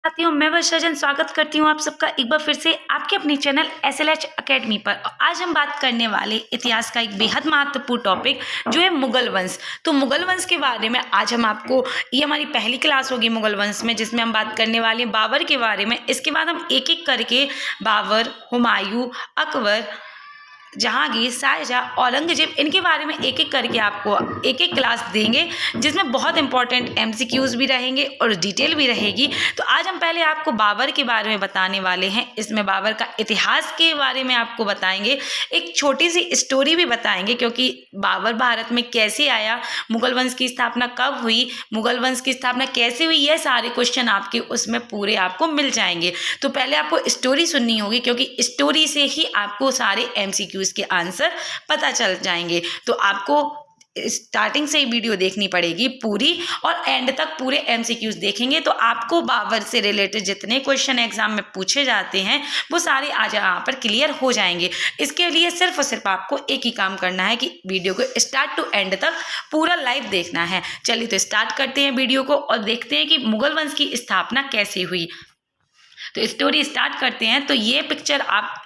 साथियों, मैं वर्षा स्वागत करती हूँ आप सबका एक बार फिर से आपके अपने चैनल SLH अकेडमी पर। और आज हम बात करने वाले इतिहास का एक बेहद महत्वपूर्ण टॉपिक जो है मुगल वंश। तो मुगल वंश के बारे में आज हम आपको, ये हमारी पहली क्लास होगी मुगल वंश में, जिसमें हम बात करने वाले हैं बाबर के बारे में। इसके बाद हम एक एक करके बाबर, हुमायूं, अकबर, जहांगीर, शाहजहां, औरंगजेब, इनके बारे में एक एक करके आपको एक एक क्लास देंगे, जिसमें बहुत इंपॉर्टेंट MCQs भी रहेंगे और डिटेल भी रहेगी। तो आज हम पहले आपको बाबर के बारे में बताने वाले हैं। इसमें बाबर का इतिहास के बारे में आपको बताएंगे, एक छोटी सी स्टोरी भी बताएंगे, क्योंकि बाबर भारत में कैसे आया, मुगल वंश की स्थापना कब हुई, मुगल वंश की स्थापना कैसे हुई, ये सारे क्वेश्चन आपके उसमें पूरे आपको मिल जाएंगे। तो पहले आपको स्टोरी सुननी होगी, क्योंकि स्टोरी से ही आपको सारे MCQs के आंसर पता चल जाएंगे। तो आपको स्टार्टिंग से ही वीडियो देखनी पड़ेगी पूरी, और एंड तक पूरे MCQs देखेंगे तो आपको बाबर से रिलेटेड जितने क्वेश्चन एग्जाम में पूछे जाते हैं वो सारे आज यहाँ पर क्लियर हो जाएंगे। इसके लिए सिर्फ और सिर्फ आपको एक ही काम करना है कि वीडियो को स्टार्ट टू एंड तक पूरा लाइव देखना है। चलिए तो स्टार्ट करते हैं वीडियो को और देखते हैं कि मुगल वंश की स्थापना कैसे हुई। तो स्टोरी स्टार्ट करते हैं। तो ये पिक्चर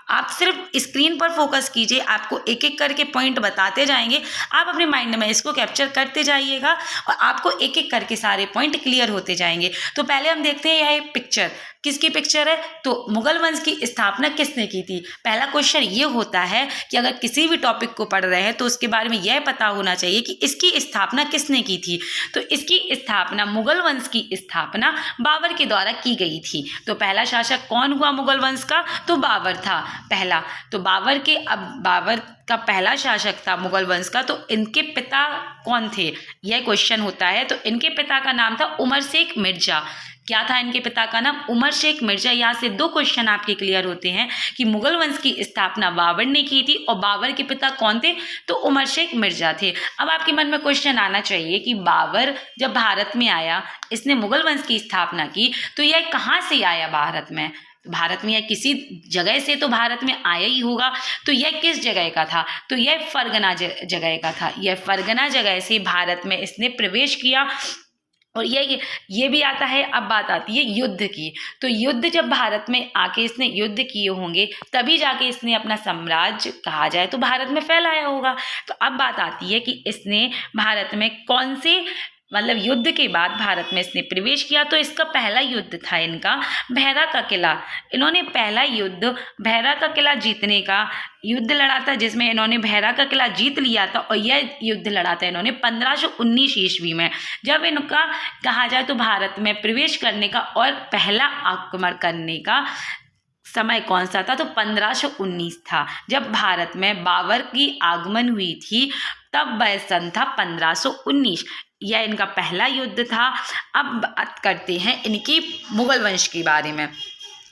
आप सिर्फ स्क्रीन पर फोकस कीजिए, आपको एक एक करके पॉइंट बताते जाएंगे, आप अपने माइंड में इसको कैप्चर करते जाइएगा और आपको एक एक करके सारे पॉइंट क्लियर होते जाएंगे। तो पहले हम देखते हैं यह पिक्चर किसकी पिक्चर है। तो मुगल वंश की स्थापना किसने की थी। पहला क्वेश्चन ये होता है कि अगर किसी भी टॉपिक को पढ़ रहे हैं तो उसके बारे में यह पता होना चाहिए कि इसकी स्थापना किसने की थी। तो इसकी स्थापना, मुगल वंश की स्थापना बाबर के द्वारा की गई थी। तो पहला शासक कौन हुआ मुगल वंश का, तो बाबर था पहला। तो बाबर का पहला शासक था मुगल वंश का। तो इनके पिता कौन थे, यह क्वेश्चन होता है। तो इनके पिता का नाम था उमर शेख मिर्जा। क्या था इनके पिता का नाम, उमर शेख मिर्जा। यहाँ से दो क्वेश्चन आपके क्लियर होते हैं कि मुगल वंश की स्थापना बाबर ने की थी और बाबर के पिता कौन थे, तो उमर शेख मिर्जा थे। अब आपके मन में क्वेश्चन आना चाहिए कि बाबर जब भारत में आया, इसने मुगल वंश की स्थापना की, तो यह कहाँ से आया भारत में। भारत में या किसी जगह से तो भारत में आया ही होगा। तो यह किस जगह का था, तो यह फरगना जगह का था। यह फरगना जगह से भारत में इसने प्रवेश किया। और ये भी आता है। अब बात आती है युद्ध की। तो युद्ध जब भारत में आके इसने युद्ध किए होंगे, तभी जाके इसने अपना साम्राज्य कहा जाए तो भारत में फैलाया होगा। तो अब बात आती है कि इसने भारत में कौन से, मतलब युद्ध के बाद भारत में इसने प्रवेश किया। तो इसका पहला युद्ध था इनका भैरा का किला। इन्होंने पहला युद्ध भैरा का किला जीतने का युद्ध लड़ा था, जिसमें इन्होंने भैरा का किला जीत लिया था। और यह युद्ध लड़ा था इन्होंने 1519 ईस्वी में, जब इनका कहा जाए तो भारत में प्रवेश करने का और पहला आक्रमण करने का समय कौन सा था, तो 1519 था, जब भारत में बाबर की आगमन हुई थी। तब वह सन था 1519। यह इनका पहला युद्ध था। अब बात करते हैं इनकी मुगल वंश के बारे में।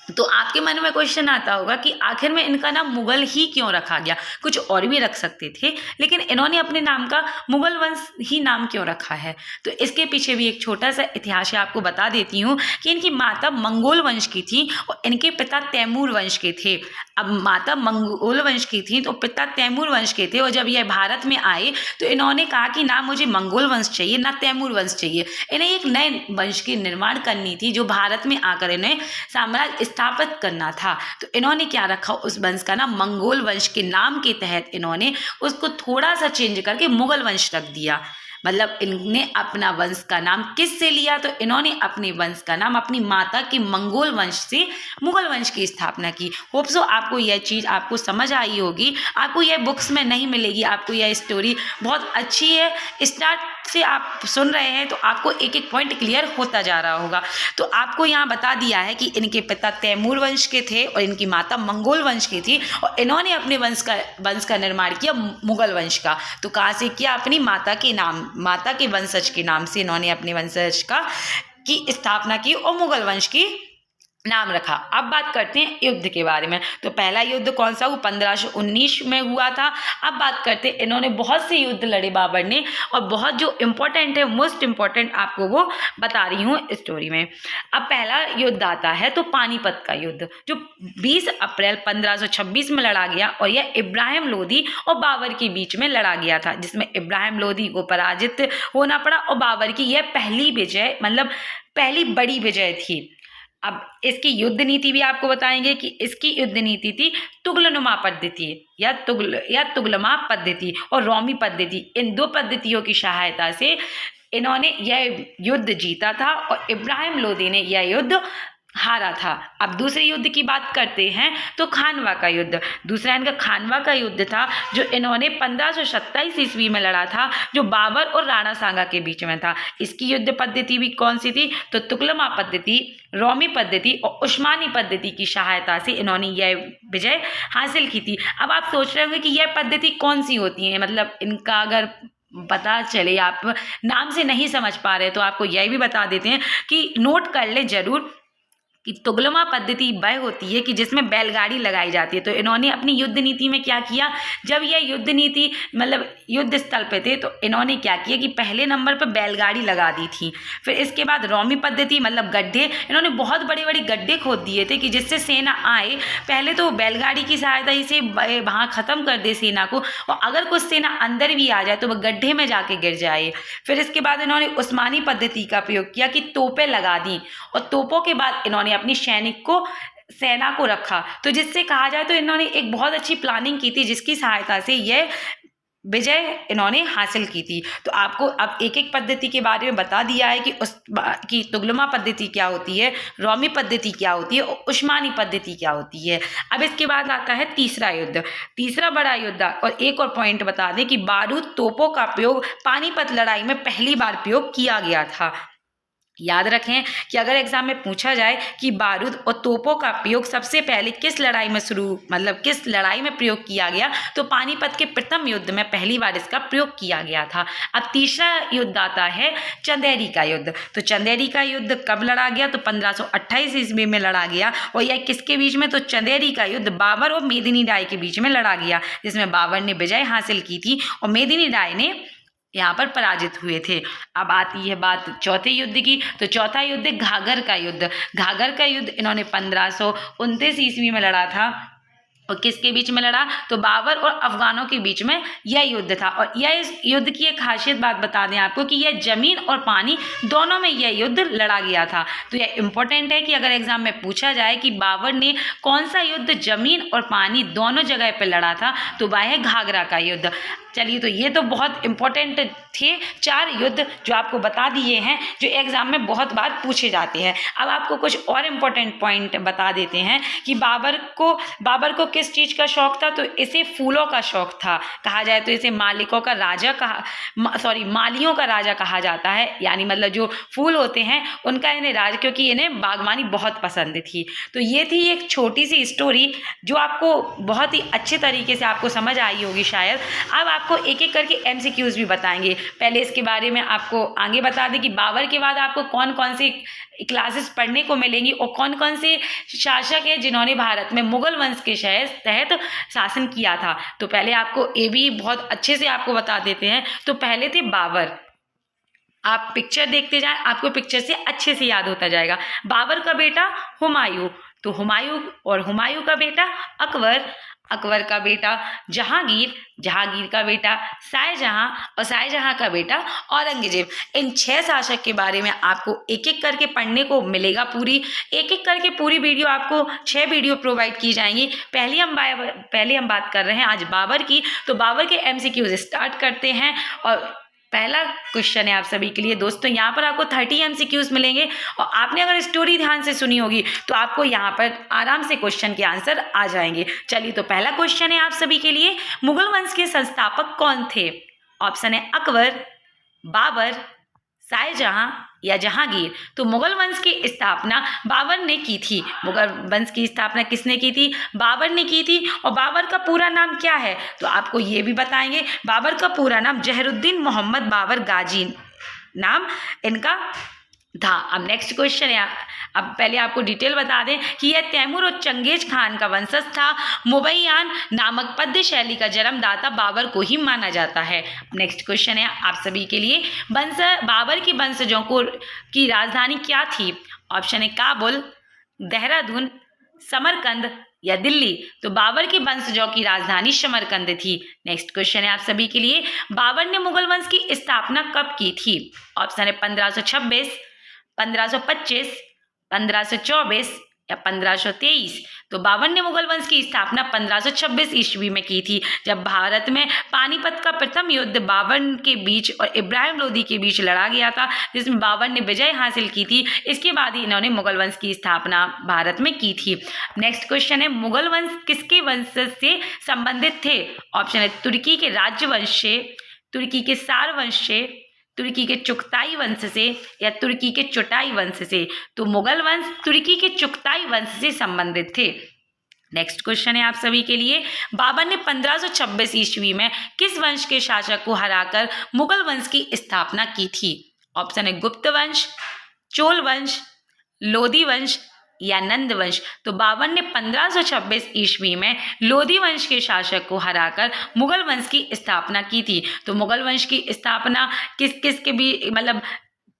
तो आपके मन में क्वेश्चन आता होगा कि आखिर में इनका नाम मुगल ही क्यों रखा गया, कुछ और भी रख सकते थे, लेकिन इन्होंने अपने नाम का मुगल वंश ही नाम क्यों रखा है। तो इसके पीछे भी एक छोटा सा इतिहास है, आपको बता देती हूँ कि इनकी माता मंगोल वंश की थी और इनके पिता तैमूर वंश के थे। अब माता मंगोल वंश की थी तो पिता तैमूर वंश के थे। और जब यह भारत में आए तो इन्होंने कहा कि ना मुझे मंगोल वंश चाहिए, ना तैमूर वंश चाहिए, इन्हें एक नए वंश की निर्माण करनी थी जो भारत में आकर इन्हें साम्राज्य स्थापित करना था। तो इन्होंने क्या रखा, उस वंश का नाम मंगोल वंश के नाम के तहत इन्होंने उसको थोड़ा सा चेंज करके मुगल वंश रख दिया। मतलब इनने अपना वंश का नाम किस से लिया, तो इन्होंने अपने वंश का नाम अपनी माता के मंगोल वंश से मुगल वंश की स्थापना की। होप सो आपको यह चीज़ आपको समझ आई होगी। आपको यह बुक्स में नहीं मिलेगी, आपको यह स्टोरी बहुत अच्छी है। स्टार्ट से आप सुन रहे हैं तो आपको एक एक पॉइंट क्लियर होता जा रहा होगा। तो आपको यहाँ बता दिया है कि इनके पिता तैमूर वंश के थे और इनकी माता मंगोल वंश की थी, और इन्होंने अपने वंश का निर्माण किया मुगल वंश का। तो कहाँ से किया, अपनी माता के नाम, माता के वंशज के नाम से इन्होंने अपने वंशज की स्थापना की और मुगल वंश की नाम रखा। अब बात करते हैं युद्ध के बारे में। तो पहला युद्ध कौन सा हुआ, 1519 में हुआ था। अब बात करते हैं, इन्होंने बहुत से युद्ध लड़े बाबर ने, और बहुत जो इम्पोर्टेंट है, मोस्ट इम्पोर्टेंट आपको वो बता रही हूँ स्टोरी में। अब पहला युद्ध आता है तो पानीपत का युद्ध, जो 20 अप्रैल 1526 में लड़ा गया, और यह इब्राहिम लोदी और बाबर के बीच में लड़ा गया था, जिसमें इब्राहिम लोदी को पराजित होना पड़ा और बाबर की यह पहली विजय, मतलब पहली बड़ी विजय थी। अब इसकी युद्ध नीति भी आपको बताएंगे कि इसकी युद्ध नीति थी तुगलनुमा पद्धति या तुगलमा पद्धति और रोमी पद्धति। इन दो पद्धतियों की सहायता से इन्होंने यह युद्ध जीता था और इब्राहिम लोदी ने यह युद्ध हारा था। अब दूसरे युद्ध की बात करते हैं तो खानवा का युद्ध। दूसरा इनका खानवा का युद्ध था जो इन्होंने 1527 ईस्वी में लड़ा था, जो बाबर और राणा सांगा के बीच में था। इसकी युद्ध पद्धति भी कौन सी थी? तो तुगलमा पद्धति, रोमी पद्धति और उस्मानी पद्धति की सहायता से इन्होंने यह विजय हासिल की थी। अब आप सोच रहे होंगे कि यह पद्धति कौन सी होती है, मतलब इनका अगर पता चले, आप नाम से नहीं समझ पा रहे तो आपको यह भी बता देते हैं कि नोट कर ले जरूर कि तुगलमा पद्धति वह होती है कि जिसमें बैलगाड़ी लगाई जाती है। तो इन्होंने अपनी युद्ध नीति में क्या किया, जब यह युद्ध नीति मतलब युद्ध स्थल पे थे तो इन्होंने क्या किया कि पहले नंबर पर बैलगाड़ी लगा दी थी। फिर इसके बाद रोमी पद्धति मतलब गड्ढे, इन्होंने बहुत बड़े बड़े गड्ढे खोद दिए थे कि जिससे सेना आए, पहले तो बैलगाड़ी की सहायता से वहाँ ख़त्म कर दे सेना को, और अगर कुछ सेना अंदर भी आ जाए तो वह गड्ढे में जाके गिर जाए। फिर इसके बाद इन्होंने उस्मानी पद्धति का प्रयोग किया कि तोपें लगा दी, और तोपों के बाद इन्होंने अपनी सेना को रखा। तो जिससे कहा जाए तो इन्होंने एक बहुत अच्छी प्लानिंग की थी जिसकी सहायता से यह विजय इन्होंने हासिल की थी। तो आपको अब एक एक पद्धति के बारे में बता दिया है कि तुगलमा पद्धति क्या होती है, रोमी पद्धति क्या होती है और उस्मानी पद्धति क्या होती है। अब इसके बाद आता है तीसरा युद्ध, तीसरा बड़ा युद्ध। और एक और पॉइंट बता दें कि बारूद तोपों का प्रयोग पानीपत लड़ाई में पहली बार प्रयोग किया गया था। याद रखें कि अगर एग्जाम में पूछा जाए कि बारूद और तोपों का प्रयोग सबसे पहले किस लड़ाई में प्रयोग किया गया, तो पानीपत के प्रथम युद्ध में पहली बार इसका प्रयोग किया गया था। अब तीसरा युद्ध आता है चंदेरी का युद्ध। तो चंदेरी का युद्ध कब लड़ा गया? तो 1528 ईस्वी में लड़ा गया। और यह किसके बीच में? तो चंदेरी का युद्ध बाबर और मेदिनी राय के बीच में लड़ा गया, जिसमें बाबर ने विजय हासिल की थी और मेदिनी राय ने यहाँ पर पराजित हुए थे। अब आती है बात चौथे युद्ध की। तो चौथा युद्ध घाघर का युद्ध। घाघर का युद्ध इन्होंने 1529 ईस्वी में लड़ा था। और किसके बीच में लड़ा? तो बाबर और अफगानों के बीच में यह युद्ध था। और यह इस युद्ध की एक खासियत बात बता दें आपको कि यह जमीन और पानी दोनों में यह युद्ध लड़ा गया था। तो यह इंपॉर्टेंट है कि अगर एग्जाम में पूछा जाए कि बाबर ने कौन सा युद्ध जमीन और पानी दोनों जगह पर लड़ा था, तो वह है घाघरा का युद्ध। चलिए, तो ये तो बहुत इंपॉर्टेंट थे 4 युद्ध जो आपको बता दिए हैं, जो एग्जाम में बहुत बार पूछे जाते हैं। अब आपको कुछ और इम्पोर्टेंट पॉइंट बता देते हैं कि बाबर को किस चीज़ का शौक था? तो इसे फूलों का शौक था। कहा जाए तो इसे मालियों का राजा कहा जाता है, यानी मतलब जो फूल होते हैं उनका इन्हें राज, क्योंकि इन्हें बागवानी बहुत पसंद थी। तो ये थी एक छोटी सी स्टोरी जो आपको बहुत ही अच्छे तरीके से आपको समझ आई होगी शायद। अब आपको एक एक करके MCQs भी बताएंगे। पहले इसके बारे में आपको आगे बता दें कि बाबर के बाद आपको कौन कौन सी क्लासेस पढ़ने को मिलेंगी और कौन कौन से शासक हैं जिन्होंने भारत में मुगल वंश के तहत शासन किया था। तो पहले आपको ये भी बहुत अच्छे से आपको बता देते हैं। तो पहले थे बाबर। आप पिक्चर देखते जाएं, आपको पिक्चर से अच्छे से याद होता जाएगा। बाबर का बेटा हुमायूं, तो हुमायूं का बेटा अकबर का बेटा जहांगीर का बेटा शाहजहां और शाहजहां का बेटा औरंगजेब। इन 6 शासक के बारे में आपको एक एक करके पढ़ने को मिलेगा। एक एक करके पूरी वीडियो आपको 6 वीडियो प्रोवाइड की जाएंगी। पहले हम बात कर रहे हैं आज बाबर की। तो बाबर के MCQs स्टार्ट करते हैं। और पहला क्वेश्चन है आप सभी के लिए दोस्तों, यहाँ पर आपको 30 MCQs मिलेंगे। और आपने अगर स्टोरी ध्यान से सुनी होगी तो आपको यहाँ पर आराम से क्वेश्चन के आंसर आ जाएंगे। चलिए, तो पहला क्वेश्चन है आप सभी के लिए, मुगल वंश के संस्थापक कौन थे? ऑप्शन है अकबर, बाबर, शाहजहां या जहांगीर। तो मुगल वंश की स्थापना बाबर ने की थी। मुगल वंश की स्थापना किसने की थी? बाबर ने की थी। और बाबर का पूरा नाम क्या है? तो आपको ये भी बताएंगे। बाबर का पूरा नाम जहरुद्दीन मोहम्मद बाबर गाजी नाम इनका था। अब नेक्स्ट क्वेश्चन है, अब पहले आपको डिटेल बता दें कि यह तैमूर और चंगेज खान का वंशज था। मुबैयान नामक पद्य शैली का जन्मदाता बाबर को ही माना जाता है। नेक्स्ट क्वेश्चन है आप सभी के लिए, बाबर की वंशजों की राजधानी क्या थी? ऑप्शन है काबुल, देहरादून, समरकंद या दिल्ली। तो बाबर के वंशजों की राजधानी समरकंद थी। नेक्स्ट क्वेश्चन है आप सभी के लिए, बाबर ने मुगल वंश की स्थापना कब की थी? ऑप्शन है 1526, 1525, 1524 या 1523? तो बाबर ने मुगल वंश की स्थापना 1526 ईस्वी में की थी, जब भारत में पानीपत का प्रथम युद्ध बाबर के बीच और इब्राहिम लोदी के बीच लड़ा गया था, जिसमें बाबर ने विजय हासिल की थी। इसके बाद ही इन्होंने मुगल वंश की स्थापना भारत में की थी। नेक्स्ट क्वेश्चन है, मुगल वंश किसके वंश से संबंधित थे? ऑप्शन है तुर्की के राजवंश से, तुर्की के सार वंश से, तुर्की के चुगताई वंश से या तुर्की के चुटाई वंश से? तो मुगल वंश तुर्की के चुगताई वंश से संबंधित थे। नेक्स्ट क्वेश्चन है आप सभी के लिए, बाबर ने 1526 ईस्वी में किस वंश के शासक को हराकर मुगल वंश की स्थापना की थी? ऑप्शन है गुप्त वंश, चोल वंश, लोधी वंश या नंद वंश? तो बाबर ने 1526 ईस्वी में लोधी वंश के शासक को हराकर मुगल वंश की स्थापना की थी। तो मुगल वंश की स्थापना किस किस के भी मतलब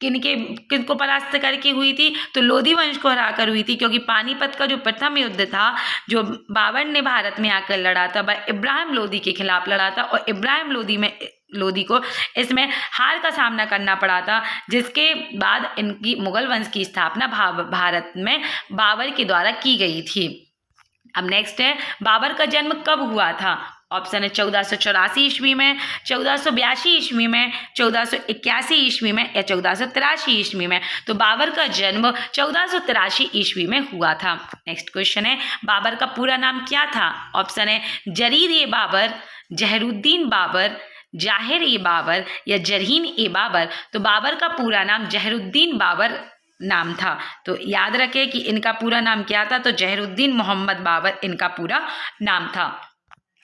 किनको परास्त करके हुई थी? तो लोधी वंश को हराकर हुई थी, क्योंकि पानीपत का जो प्रथम युद्ध था जो बाबर ने भारत में आकर लड़ा था, वह इब्राहिम लोदी के खिलाफ लड़ा था और इब्राहिम लोदी को इसमें हार का सामना करना पड़ा था, जिसके बाद इनकी मुगल वंश की स्थापना भारत में बाबर के द्वारा की गई थी। अब नेक्स्ट है, बाबर का जन्म कब हुआ था? ऑप्शन है 1484 ईस्वी में, 1482 ईस्वी में, 1481 ईस्वी में या 1483 ईस्वी में? तो बाबर का जन्म 1483 ईस्वी में हुआ था। नेक्स्ट क्वेश्चन है, बाबर का पूरा नाम क्या था? ऑप्शन है जरीर-ए-बाबर, जहरुद्दीन बाबर, जाहिर-ए-बाबर या जरहीन-ए-बाबर? तो बाबर का पूरा नाम जहरुद्दीन बाबर नाम था। तो याद रखें कि इनका पूरा नाम क्या था? तो जहरुद्दीन मोहम्मद बाबर इनका पूरा नाम था।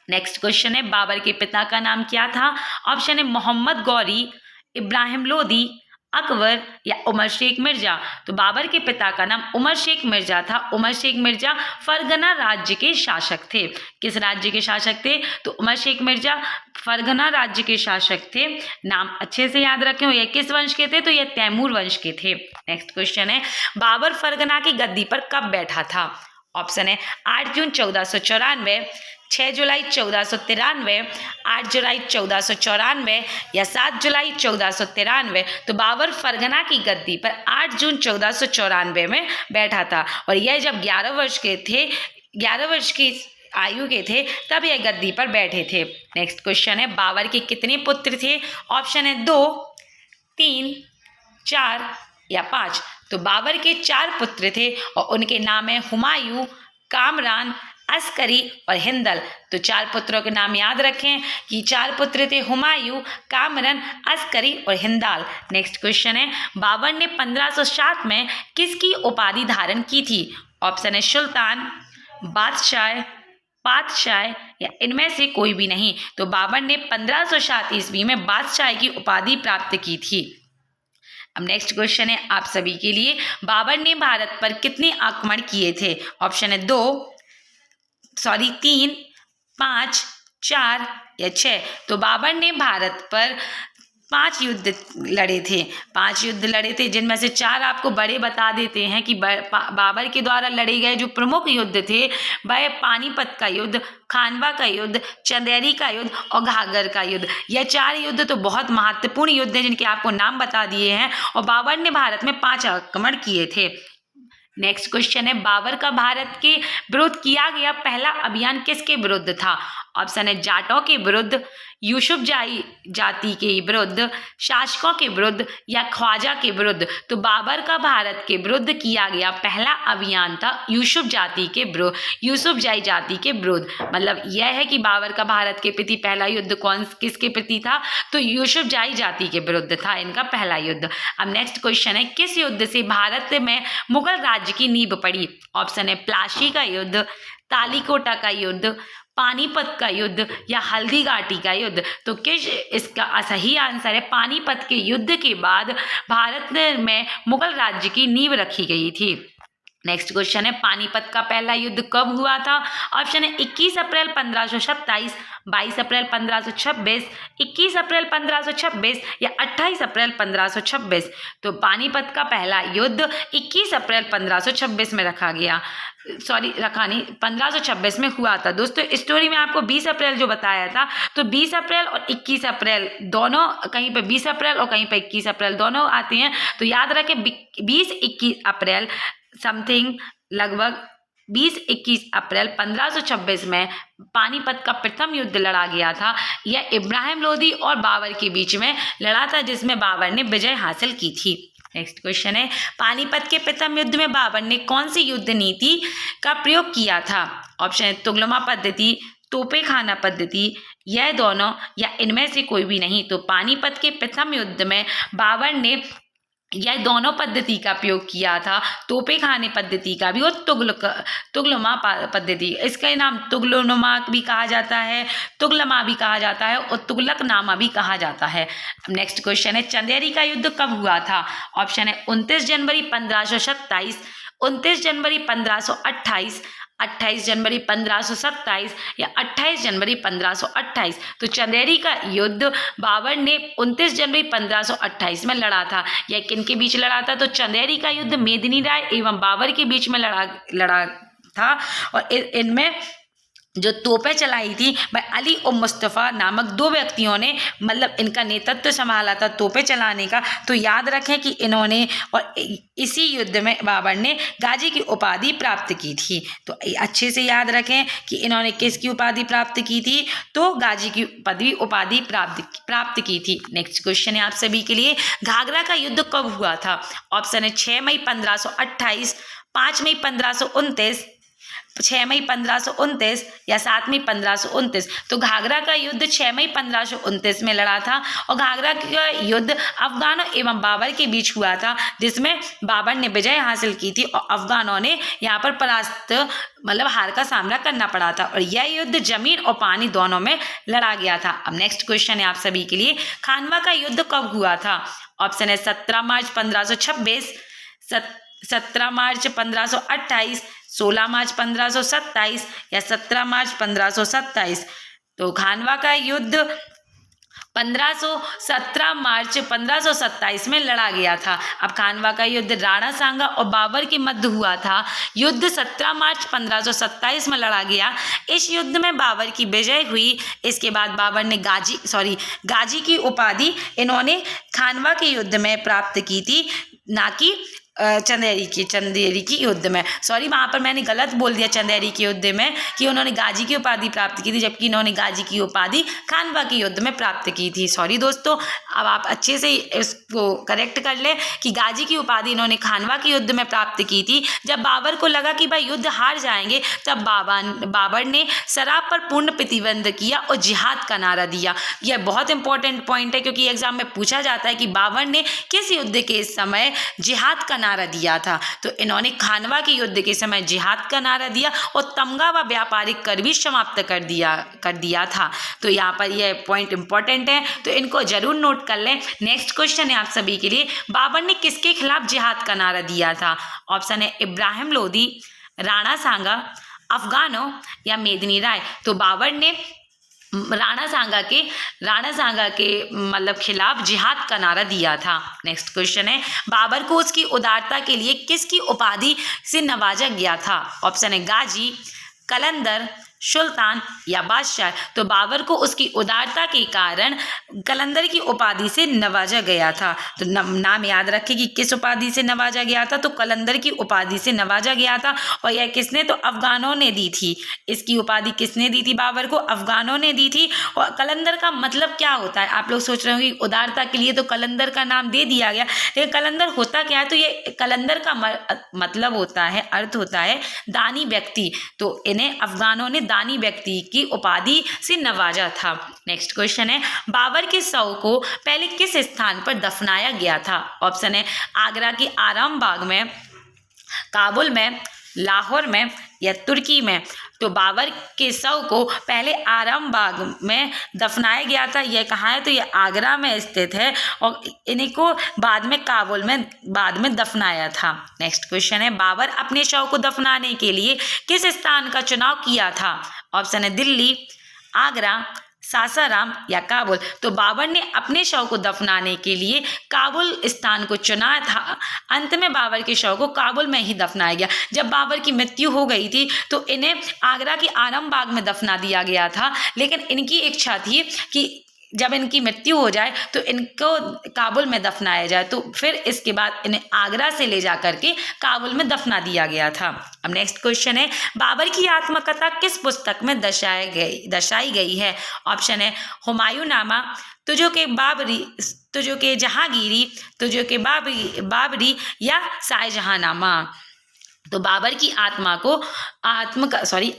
नेक्स्ट क्वेश्चन है, बाबर के पिता का नाम क्या था? ऑप्शन है मोहम्मद गौरी, इब्राहिम लोदी, अकबर या उमर शेख मिर्जा? तो बाबर के पिता का नाम उमर शेख मिर्जा था। उमर शेख मिर्जा फरगना राज्य के शासक थे। किस राज्य के शासक थे? तो उमर शेख मिर्जा फरगना राज्य के शासक थे। नाम अच्छे से याद रखें। ये किस वंश के थे? तो ये तैमूर वंश के थे। नेक्स्ट क्वेश्चन है, बाबर फरगना की गद्दी पर कब बैठा था? ऑप्शन है 8 जून 1494, 6 जुलाई 1493, 8 जुलाई 1494 या 7 जुलाई 1493? तो बाबर फरगना की गद्दी पर 8 जून 1494 में बैठा था और यह जब 11 वर्ष के थे, 11 वर्ष की आयु के थे, तब यह गद्दी पर बैठे थे। नेक्स्ट क्वेश्चन है, बाबर के कितने पुत्र थे? ऑप्शन है 2, 3, 4 या 5? तो बाबर के 4 पुत्र थे और उनके नाम है हुमायूं, कामरान, अस्करी और हिंदल। तो 4 पुत्रों के नाम याद रखें कि 4 पुत्र थे हुमायूं, कामरान, अस्करी और हिंदाल। नेक्स्ट क्वेश्चन है, बाबर ने 1507 में किसकी उपाधि धारण की थी? ऑप्शन है सुल्तान, बादशाह, पातशाह या इनमें से कोई भी नहीं? तो बाबर ने 1507 ईस्वी में बादशाह की उपाधि प्राप्त की थी। अब नेक्स्ट क्वेश्चन है आप सभी के लिए, बाबर ने भारत पर कितने आक्रमण किए थे? ऑप्शन है 3, 5, 4 या 6? तो बाबर ने भारत पर 5 युद्ध लड़े थे। 5 युद्ध लड़े थे, जिनमें से 4 आपको बड़े बता देते हैं कि बाबर के द्वारा लड़े गए जो प्रमुख युद्ध थे वह पानीपत का युद्ध, खानवा का युद्ध, चंदेरी का युद्ध और घाघर का युद्ध। यह 4 युद्ध तो बहुत महत्वपूर्ण युद्ध हैं, जिनके आपको नाम बता दिए हैं और बाबर ने भारत में 5 आक्रमण किए थे। नेक्स्ट क्वेश्चन है, बाबर का भारत के विरुद्ध किया गया पहला अभियान किसके विरुद्ध था? ऑप्शन है जाटों के विरुद्ध, यूसुफजाई जाति के विरुद्ध, शासकों के विरुद्ध या ख्वाजा के विरुद्ध? तो बाबर का भारत के विरुद्ध किया गया पहला अभियान था यूसुफजाई जाति के विरुद्ध। मतलब यह है कि बाबर का भारत के प्रति पहला युद्ध किसके प्रति था? तो यूसुफजाई जाति के विरुद्ध था इनका पहला युद्ध। अब नेक्स्ट क्वेश्चन है, किस युद्ध से भारत में मुगल राज्य की नींव पड़ी? ऑप्शन है प्लासी का युद्ध, तालीकोटा का युद्ध, पानीपत का युद्ध या हल्दी घाटी का युद्ध? तो किस इसका सही आंसर है पानीपत के युद्ध के बाद भारत में मुगल राज्य की नींव रखी गई थी। नेक्स्ट क्वेश्चन है, पानीपत का पहला युद्ध कब हुआ था? ऑप्शन है 21 अप्रैल 1527, 22 अप्रैल 1526, 21 अप्रैल 1526 या 28 अप्रैल 1526? तो पानीपत का पहला युद्ध 21 अप्रैल 1526 में रखा गया, 1526 में हुआ था। दोस्तों स्टोरी में आपको 20 अप्रैल जो बताया था, तो 20 अप्रैल और 21 अप्रैल दोनों, कहीं पे 20 अप्रैल और कहीं पे 21 अप्रैल दोनों आते हैं। तो याद रखें 20-21 अप्रैल समथिंग लगभग 20-21 अप्रैल 1526 में पानीपत का प्रथम युद्ध लड़ा गया था। यह इब्राहिम लोदी और बाबर के बीच में लड़ा था, जिसमें बाबर ने विजय हासिल की थी। नेक्स्ट क्वेश्चन है, पानीपत के प्रथम युद्ध में बाबर ने कौन सी युद्ध नीति का प्रयोग किया था? ऑप्शन है तुगलमा पद्धति, तोपे खाना पद्धति, यह दोनों या इनमें से कोई भी नहीं। तो पानीपत के प्रथम युद्ध में बाबर ने यह दोनों पद्धति का प्रयोग किया था, तोपे खाने पद्धति का भी और तुगलमा पद्धति। इसका नाम तुगलनुमा भी कहा जाता है, तुगलमा भी कहा जाता है और तुगलकनामा भी कहा जाता है। नेक्स्ट क्वेश्चन है, चंदेरी का युद्ध कब हुआ था? ऑप्शन है 29 जनवरी 1527, 29 जनवरी 1528, 28 जनवरी 1527 या 28 जनवरी 1528। तो चंदेरी का युद्ध बाबर ने 29 जनवरी 1528 में लड़ा था। यह किन के बीच लड़ा था? तो चंदेरी का युद्ध मेदिनी राय एवं बाबर के बीच में लड़ा था और इनमें जो तोपें चलाई थी भाई अली और मुस्तफ़ा नामक दो व्यक्तियों ने मतलब इनका नेतृत्व संभाला था तोपें चलाने का। तो याद रखें कि इन्होंने और इसी युद्ध में बाबर ने गाजी की उपाधि प्राप्त की थी। तो अच्छे से याद रखें कि इन्होंने किसकी उपाधि प्राप्त की थी? तो गाजी की उपाधि प्राप्त की थी। नेक्स्ट क्वेश्चन है आप सभी के लिए, घाघरा का युद्ध कब हुआ था? ऑप्शन है 6 मई 1528, 5 मई 1529, 6 मई 1529 या 7 मई 1529। तो घाघरा का युद्ध 6 मई 1529 में लड़ा था और घाघरा का युद्ध अफगानों एवं बाबर के बीच हुआ था, जिसमें बाबर ने विजय हासिल की थी और अफगानों ने यहाँ पर परास्त मतलब हार का सामना करना पड़ा था और यह युद्ध जमीन और पानी दोनों में लड़ा गया था। अब नेक्स्ट क्वेश्चन है आप सभी के लिए, खानवा का युद्ध कब हुआ था? ऑप्शन है 17 मार्च 1526, 17 मार्च 1528, 16 मार्च 1527 या 17 मार्च 1527। तो खानवा का युद्ध 17 मार्च 1527 में लड़ा गया था। अब खानवा का युद्ध राणा सांगा और बाबर के मध्य हुआ था। युद्ध 17 मार्च 1527 में लड़ा गया। इस युद्ध में बाबर की विजय हुई। इसके बाद बाबर ने गाजी की उपाधि इन्होंने खानवा के युद्ध में प्राप्त की थी, ना कि चंदेरी की युद्ध में। वहाँ पर मैंने गलत बोल दिया, चंदेरी के युद्ध में कि उन्होंने गाजी की उपाधि प्राप्त की थी, जबकि इन्होंने गाजी की उपाधि खानवा के युद्ध में प्राप्त की थी। सॉरी दोस्तों, अब आप अच्छे से इसको करेक्ट कर लें कि गाजी की उपाधि इन्होंने खानवा के युद्ध में प्राप्त की थी। जब बाबर को लगा कि भाई युद्ध हार जाएंगे, तब बाबर ने शराब पर पूर्ण प्रतिबंध किया और जिहाद का नारा दिया। यह बहुत इंपॉर्टेंट पॉइंट है, क्योंकि एग्जाम में पूछा जाता है कि बाबर ने किस युद्ध के समय जिहाद का नारा दिया था। तो इन्होंने खानवा के युद्ध के समय जिहाद का नारा दिया और तमगा व व्यापारिक कर भी समाप्त कर दिया था। तो यहाँ पर यह पॉइंट इंपॉर्टेंट है, तो इनको जरूर नोट कर लें। नेक्स्ट क्वेश्चन है आप सभी के लिए, बाबर ने किसके खिलाफ जिहाद का नारा दिया था? ऑप्शन है इब्राहिम लोदी, राणा सांगा, अफगानों या मेदिनी राय। तो बाबर ने राणा सांगा के मतलब खिलाफ जिहाद का नारा दिया था। नेक्स्ट क्वेश्चन है, बाबर को उसकी उदारता के लिए किसकी उपाधि से नवाजा गया था? ऑप्शन है गाजी, कलंदर, सुल्तान या बादशाह। तो बाबर को उसकी उदारता के कारण कलंदर की उपाधि से नवाजा गया था। तो नाम याद रखें कि किस उपाधि से नवाजा गया था? तो कलंदर की उपाधि से नवाजा गया था। और यह किसने? तो अफगानों ने दी थी। इसकी उपाधि किसने दी थी बाबर को? अफगानों ने दी थी। और कलंदर का मतलब क्या होता है? आप लोग सोच रहे होंगे उदारता के लिए तो कलंदर का नाम दे दिया गया, लेकिन कलंदर होता क्या है? तो ये कलंदर का मतलब होता है, अर्थ होता है दानी व्यक्ति। तो इन्हें अफगानों ने दानी व्यक्ति की उपाधि से नवाजा था। नेक्स्ट क्वेश्चन है, बाबर के शव को पहले किस स्थान पर दफनाया गया था? ऑप्शन है आगरा के आराम बाग में, काबुल में, लाहौर में या तुर्की में। तो बाबर के शव को पहले आराम बाग में दफनाया गया था। यह कहाँ है? तो यह आगरा में स्थित है और इन्हीं को बाद में काबुल में दफनाया था। नेक्स्ट क्वेश्चन है, बाबर अपने शव को दफनाने के लिए किस स्थान का चुनाव किया था? ऑप्शन है दिल्ली, आगरा, सासाराम या काबुल। तो बाबर ने अपने शव को दफनाने के लिए काबुल स्थान को चुना था। अंत में बाबर के शव को काबुल में ही दफनाया गया। जब बाबर की मृत्यु हो गई थी तो इन्हें आगरा के आराम बाग में दफना दिया गया था, लेकिन इनकी इच्छा थी कि जब इनकी मृत्यु हो जाए तो इनको काबुल में दफनाया जाए, तो फिर इसके बाद इन्हें आगरा से ले जा करके काबुल में दफना दिया गया था। अब नेक्स्ट क्वेश्चन है, बाबर की आत्मकथा किस पुस्तक में दर्शाई गई है? ऑप्शन है हुमायूंनामा, तुझो के जहांगीरी, तुझो के बाबरी या शाहजहांनामा। तो बाबर की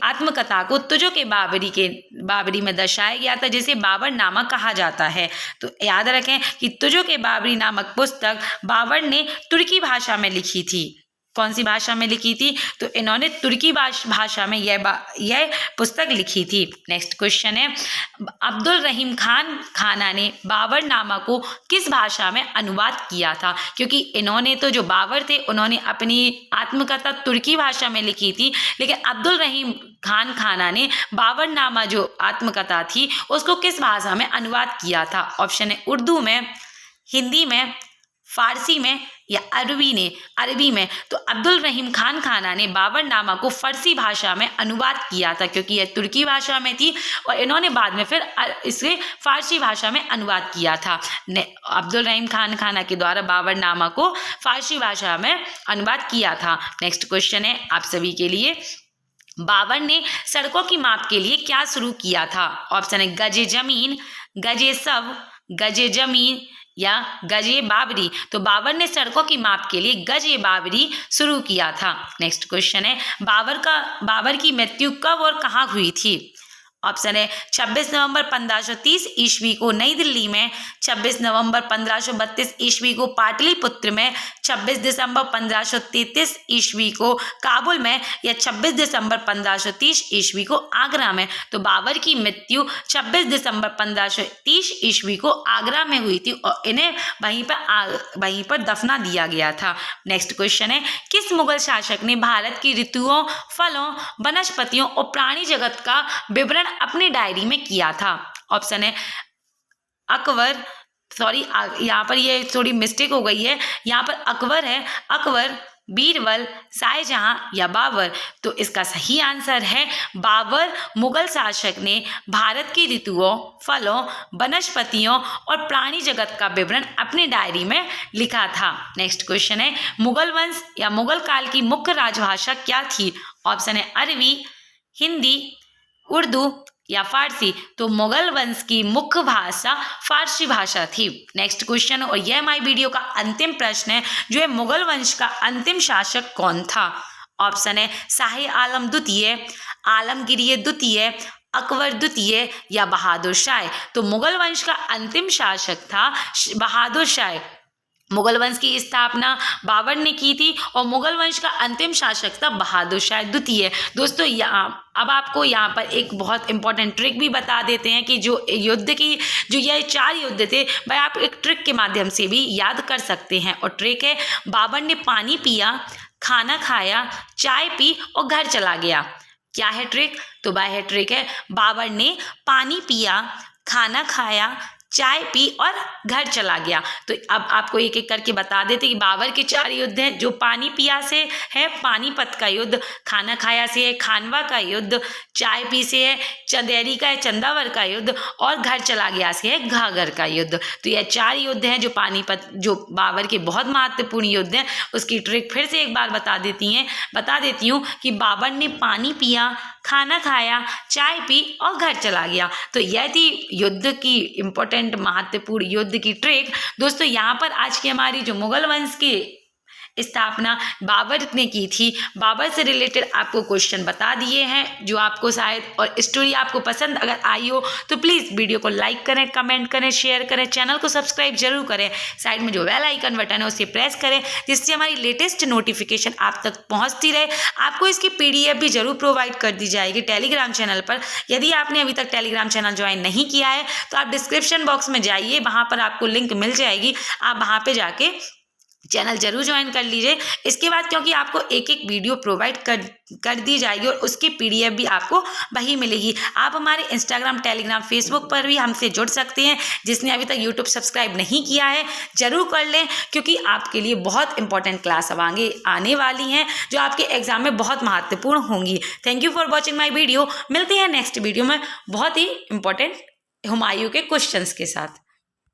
आत्मकथा को तुझो के बाबरी में दर्शाया गया था, जिसे बाबर नामा कहा जाता है। तो याद रखें कि तुझो के बाबरी नामक पुस्तक बाबर ने तुर्की भाषा में लिखी थी। कौन सी भाषा में लिखी थी? तो इन्होंने तुर्की भाषा में यह पुस्तक लिखी थी। नेक्स्ट क्वेश्चन है, अब्दुल रहीम खाना ने बाबरनामा को किस भाषा में अनुवाद किया था? क्योंकि इन्होंने तो जो बाबर थे उन्होंने अपनी आत्मकथा तुर्की भाषा में लिखी थी, लेकिन अब्दुल रहीम खाना ने बाबरनामा जो आत्मकथा थी उसको किस भाषा में अनुवाद किया था? ऑप्शन है उर्दू में, हिंदी में, फारसी में या अरबी में। तो अब्दुल रहीम खाना ने बाबरनामा को फारसी भाषा में अनुवाद किया था, क्योंकि यह तुर्की भाषा में थी और इन्होंने बाद में फिर इसे फारसी भाषा में अनुवाद किया था। अब्दुल रहीम खाना के द्वारा बाबरनामा को फारसी भाषा में अनुवाद किया था। नेक्स्ट क्वेश्चन है आप सभी के लिए, बाबर ने सड़कों की माप के लिए क्या शुरू किया था? ऑप्शन है गजे जमीन, गजे सब, गजे जमीन या गजे बाबरी। तो बाबर ने सड़कों की माप के लिए गजे बाबरी शुरू किया था। नेक्स्ट क्वेश्चन है, बाबर की मृत्यु कब और कहाँ हुई थी? ऑप्शन है 26 नवंबर 1530 ईस्वी को नई दिल्ली में, 26 नवंबर 1532 ईस्वी को पाटलिपुत्र में, 26 दिसंबर 1533 ईस्वी को काबुल में या 26 दिसंबर 1530 ईस्वी को आगरा में। तो बाबर की मृत्यु 26 दिसंबर 1530 ईस्वी को आगरा में हुई थी और इन्हें वहीं पर दफना दिया गया था। नेक्स्ट क्वेश्चन है, किस मुगल शासक ने भारत की ऋतुओं, फलों, वनस्पतियों और प्राणी जगत का विवरण अपनी डायरी में किया था? ऑप्शन है अकबर, सॉरी यहाँ पर ये थोड़ी मिस्टेक हो गई है, यहाँ पर अकबर है, अकबर, बीरबल, शाहजहां या बाबर। तो इसका सही आंसर है बाबर मुगल शासक ने भारत की ऋतुओं, फलों, वनस्पतियों और प्राणी जगत का विवरण अपनी डायरी में लिखा था। नेक्स्ट क्वेश्चन है, मुगल वंश या मुगल काल की मुख्य राजभाषा क्या थी? ऑप्शन है अरबी, हिंदी, उर्दू या फारसी। तो मुगल वंश की मुख्य भाषा फारसी भाषा थी। नेक्स्ट क्वेश्चन, और यह हमारी वीडियो का अंतिम प्रश्न है, जो है मुगल वंश का अंतिम शासक कौन था? ऑप्शन है शाह आलम द्वितीय, आलमगीर द्वितीय, अकबर द्वितीय या बहादुर शाह। तो मुगल वंश का अंतिम शासक था बहादुर शाह। मुगल वंश की स्थापना बाबर ने की थी और मुगल वंश का अंतिम शासक था बहादुर शाह द्वितीय। दोस्तों अब आपको यहाँ पर एक बहुत इंपॉर्टेंट ट्रिक भी बता देते हैं कि जो ये 4 युद्ध थे वह आप एक ट्रिक के माध्यम से भी याद कर सकते हैं। और ट्रिक है, बाबर ने पानी पिया, खाना खाया, चाय पी और घर चला गया। क्या है ट्रिक? तो वह ट्रिक है, बाबर ने पानी पिया, खाना खाया, चाय पी और घर चला गया। तो अब आपको एक एक करके बता देते कि बाबर के 4 युद्ध हैं। जो पानी पिया से है पानीपत का युद्ध, खाना खाया से है खानवा का युद्ध, चाय पी से है चंदेरी का चंदावर का युद्ध और घर चला गया से है घाघर का युद्ध। तो यह 4 युद्ध हैं जो बाबर के बहुत महत्वपूर्ण युद्ध हैं। उसकी ट्रिक फिर से एक बार बता देती हूँ कि बाबर ने पानी पिया, खाना खाया, चाय पी और घर चला गया। तो यह थी युद्ध की इम्पोर्टेंट महत्वपूर्ण युद्ध की ट्रिक। दोस्तों यहाँ पर आज की हमारी जो मुगल वंश की स्थापना बाबर ने की थी, बाबर से रिलेटेड आपको क्वेश्चन बता दिए हैं जो आपको शायद, और स्टोरी आपको पसंद अगर आई हो तो प्लीज़ वीडियो को लाइक करें, कमेंट करें, शेयर करें, चैनल को सब्सक्राइब जरूर करें। साइड में जो बेल आइकन बटन है उसे प्रेस करें, जिससे हमारी लेटेस्ट नोटिफिकेशन आप तक पहुंचती रहे। आपको इसकी PDF भी जरूर प्रोवाइड कर दी जाएगी टेलीग्राम चैनल पर। यदि आपने अभी तक टेलीग्राम चैनल ज्वाइन नहीं किया है तो आप डिस्क्रिप्शन बॉक्स में जाइए, वहाँ पर आपको लिंक मिल जाएगी, आप वहाँ पर जाके चैनल जरूर ज्वाइन कर लीजिए। इसके बाद क्योंकि आपको एक एक वीडियो प्रोवाइड कर दी जाएगी और उसकी PDF भी आपको वही मिलेगी। आप हमारे इंस्टाग्राम, टेलीग्राम, फेसबुक पर भी हमसे जुड़ सकते हैं। जिसने अभी तक यूट्यूब सब्सक्राइब नहीं किया है जरूर कर लें, क्योंकि आपके लिए बहुत इंपॉर्टेंट क्लास अब आने वाली हैं जो आपके एग्जाम में बहुत महत्वपूर्ण होंगी। Thank you for watching my video. मिलते हैं नेक्स्ट वीडियो में बहुत ही इंपॉर्टेंट हुमायूं के क्वेश्चंस के साथ।